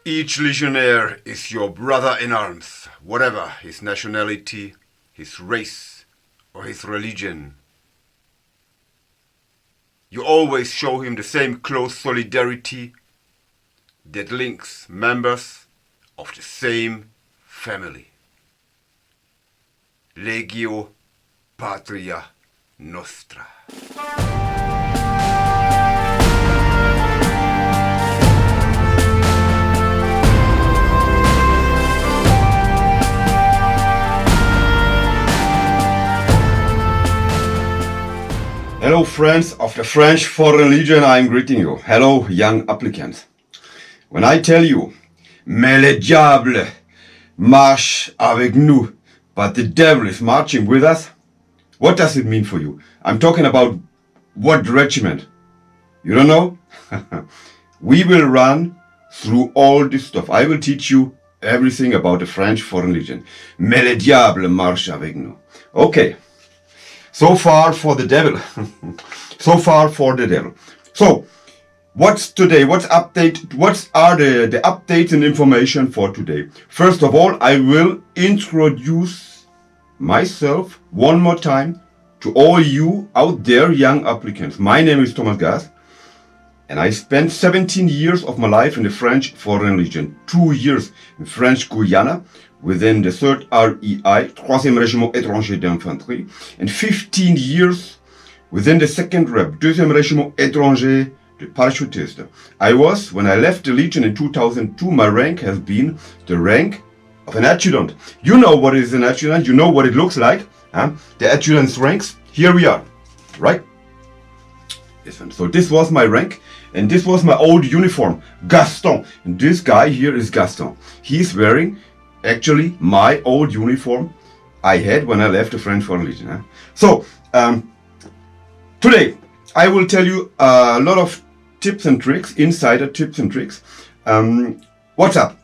Each legionnaire is your brother in arms, whatever his nationality, his race, or his religion. You always show him the same close solidarity that links members of the same family. Legio Patria Nostra. Hello friends of the French Foreign Legion, I am greeting you. Hello young applicants. When I tell you, mais le diable marche avec nous, but the devil is marching with us, what does it mean for you? I'm talking about what regiment? You don't know? We will run through all this stuff. I will teach you everything about the French Foreign Legion. Mais le diable marche avec nous. Okay. So far for the devil. So far for the devil. So, what's today? What are the updates and information for today? First of all, I will introduce myself one more time to all you out there, young applicants. My name is Thomas Gast, and I spent 17 years of my life in the French Foreign Legion. 2 years in French Guiana, within the 3rd REI, 3e Régiment Étranger d'Infanterie, and 15 years within the 2nd REB, 2e Régiment Étranger de Parachutiste. When I left the Legion in 2002, my rank has been the rank of an adjutant. You know what is an adjutant, you know what it looks like. The adjutant's ranks, here we are, right? Listen, so this was my rank, and this was my old uniform, Gaston. And this guy here is Gaston. He's wearing actually my old uniform I had when I left the French Foreign Legion. So, today I will tell you a lot of tips and tricks, insider tips and tricks. What's up?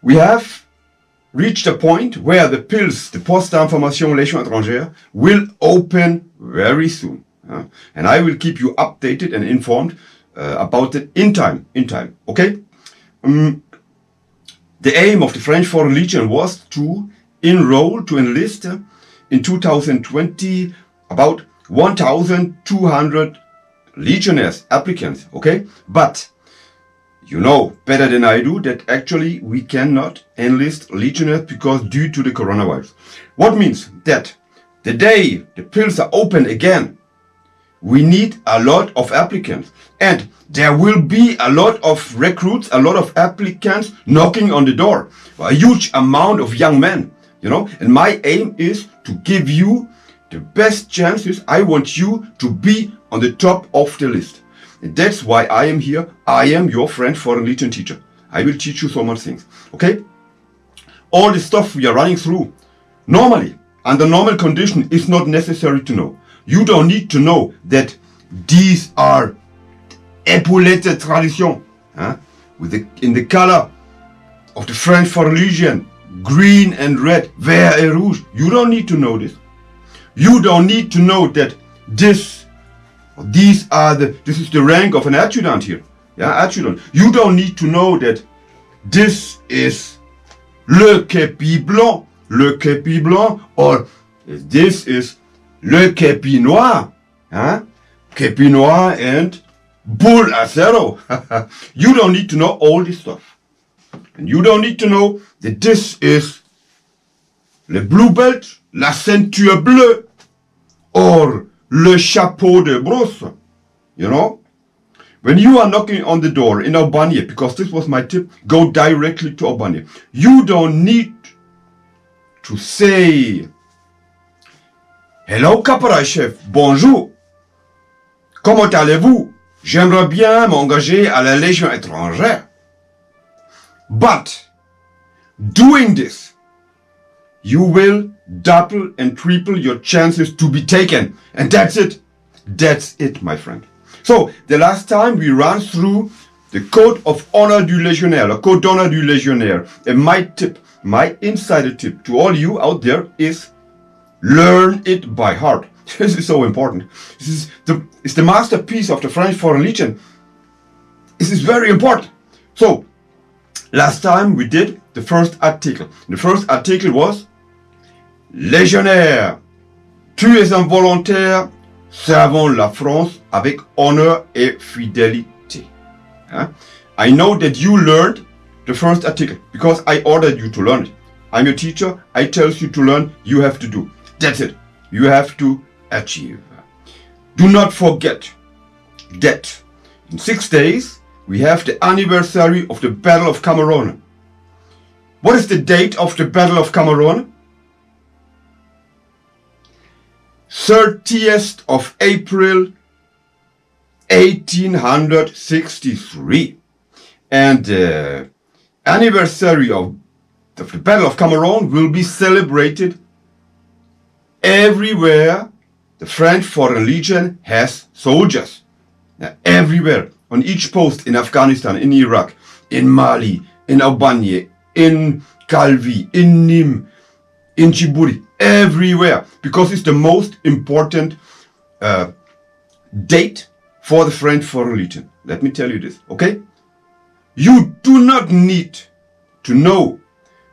We have reached a point where the PILS, the Poste d'Information Légion Étrangère, will open very soon. And I will keep you updated and informed about it in time, okay? The aim of the French Foreign Legion was to enlist in 2020 about 1,200 legionnaires, applicants, okay? But you know better than I do that actually we cannot enlist legionnaires because due to the coronavirus. What means that the day the PILs are open again, we need a lot of applicants, and there will be a lot of recruits, a lot of applicants knocking on the door. A huge amount of young men, you know. And my aim is to give you the best chances. I want you to be on the top of the list. And that's why I am here. I am your French Foreign Legion teacher. I will teach you so much things, okay? All the stuff we are running through, normally, under normal condition, is not necessary to know. You don't need to know that these are épaulettes tradition, in the color of the French Foreign Legion, green and red, vert et rouge. You don't need to know this. You don't need to know that this is the rank of an adjutant here. Adjutant. You don't need to know that this is le képi blanc, or this is le képi noir, képi noir and bull acero. You don't need to know all this stuff. And you don't need to know that this is le blue belt, la ceinture bleue, or le chapeau de brousse. You know? When you are knocking on the door in Albania, because this was my tip, go directly to Albania. You don't need to say, hello, caporal chef, bonjour. Comment allez-vous? J'aimerais bien m'engager à la Légion étrangère. But, doing this, you will double and triple your chances to be taken. And that's it. That's it, my friend. So, the last time we ran through the Code of Honor du Légionnaire, le Code d'Honneur du Légionnaire. And my insider tip to all you out there is learn it by heart. This is so important. It's the masterpiece of the French Foreign Legion. This is very important. So, Last time we did the first article. The first article was légionnaire. Tu es un volontaire servant la France avec honneur et fidélité. I know that you learned the first article because I ordered you to learn it. I'm your teacher. I tell you to learn, you have to do. That's it. You have to achieve. Do not forget that in 6 days, we have the anniversary of the Battle of Cameroon. What is the date of the Battle of Cameroon? 30th of April 1863. And the anniversary of the Battle of Cameroon will be celebrated everywhere the French Foreign Legion has soldiers. Everywhere, on each post in Afghanistan, in Iraq, in Mali, in Albania, in Calvi, in Nîmes, in Djibouti, everywhere, because it's the most important date for the French Foreign Legion. Let me tell you this, okay? You do not need to know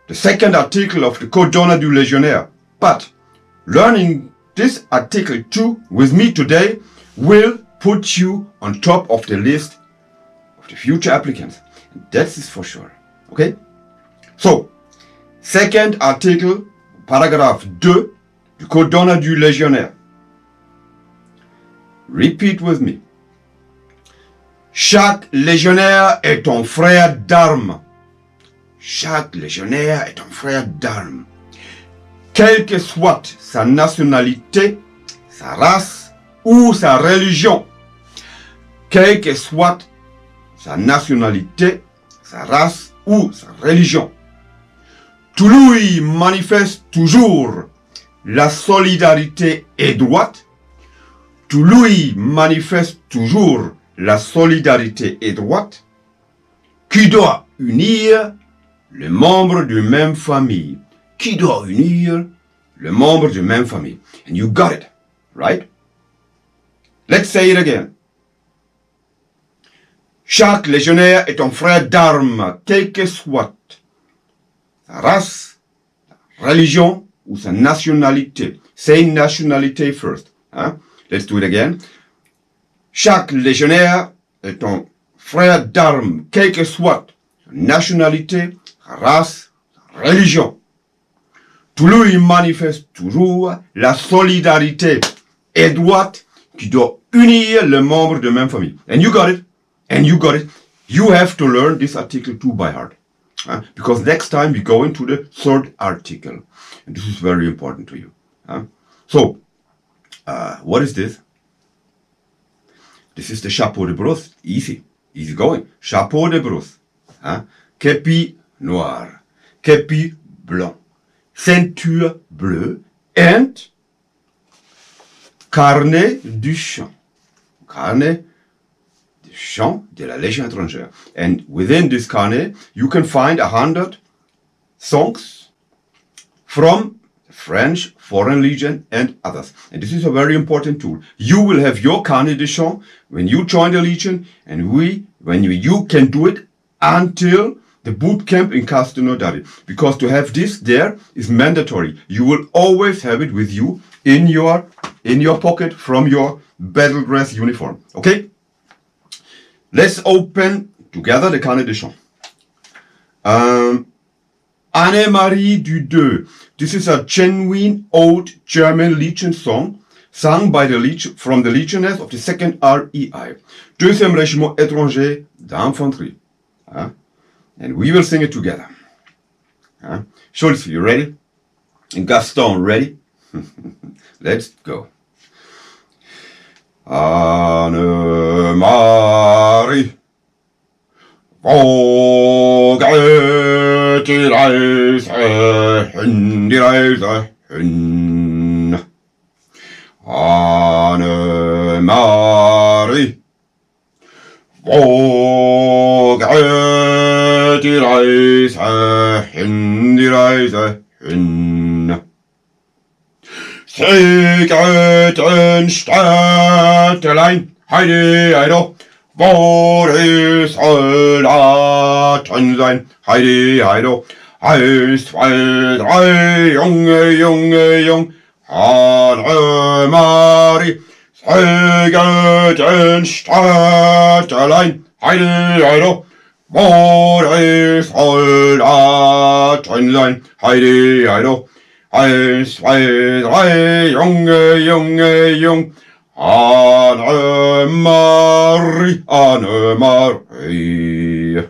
the second article of the Code d'honneur du légionnaire, but learning this article 2 with me today will put you on top of the list of the future applicants. And that is for sure. Okay? So, second article, paragraphe 2 du Code d'honneur du légionnaire. Repeat with me. Chaque légionnaire est ton frère d'armes. Chaque légionnaire est ton frère d'armes. Quelle que soit sa nationalité, sa race ou sa religion. Quelle que soit sa nationalité, sa race ou sa religion. Tu lui manifestes toujours la solidarité et droite. Tu lui manifestes toujours la solidarité et droite qui doit unir les membres d'une même famille. Qui doit unir les membres d'une même famille. And you got it, right? Let's say it again. Chaque légionnaire est un frère d'armes, quelle que soit sa race, sa religion ou sa nationalité. Say nationalité first. Let's do it again. Chaque légionnaire est un frère d'armes, quelle que soit sa nationalité, sa race, sa religion. Tu lui manifestes toujours la solidarité et droite qui doit unir les membres de même famille. And you got it. And you got it. You have to learn this article 2 by heart. Because next time we go into the third article. And this is very important to you. So, what is this? This is the chapeau de brousse. Easy. Easy going. Chapeau de brousse. Képi noir. Képi blanc. Ceinture bleue. And carnet du chant. Carnet du chant de la Légion étrangère. And within this carnet, you can find 100 songs from the French Foreign Legion and others. And this is a very important tool. You will have your carnet de chant when you join the Legion, and you can do it until the boot camp in Castelnaudary. Because to have this there is mandatory. You will always have it with you in your pocket from your battle dress uniform. Okay? Let's open together the carnet de chant. Anne-Marie du Deux. This is a genuine old German Legion song sung by from the Legionnaires of the 2nd REI, Deuxième Régiment étranger d'infanterie. And we will sing it together. Schultz, you ready? And Gaston, ready? Let's go. Anne-Marie, vågar die Reise hin, die Reise hin. Anne-Marie, vågar die Reise hin, die Reise hin. Segelten Städtelein, heide, heido, Mori Soldaten sein, Heidi, Heido. 1, 2, 3, Junge, Junge, Jung, Anne Marie, säge den Stadtlein, Heidi, Heido. Mori Soldaten sein, Heidi, Heido. 1, 2, 3, Junge, Junge, Jung, Anne Marie, Anne Marie.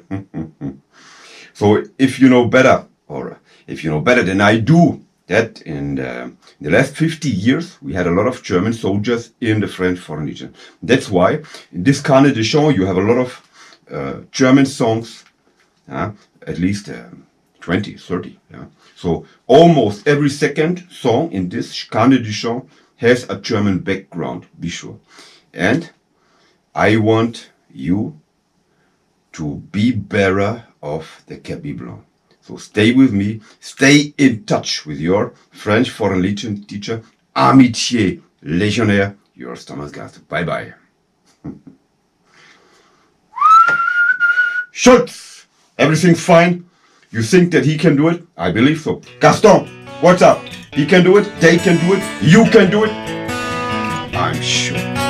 So if you know better, or if you know better than I do, that in the last 50 years we had a lot of German soldiers in the French Foreign Legion. That's why in this carnet de chant you have a lot of German songs, at least 20, 30. Yeah. So almost every second song in this carnet de chant has a German background, be sure. And I want you to be bearer of the Cabis Blanc. So stay with me, stay in touch with your French Foreign Legion teacher, Amitié Légionnaire, yours Thomas Gast. Bye bye. Schultz, everything's fine? You think that he can do it? I believe so. Gaston, what's up? He can do it, they can do it, you can do it. I'm sure.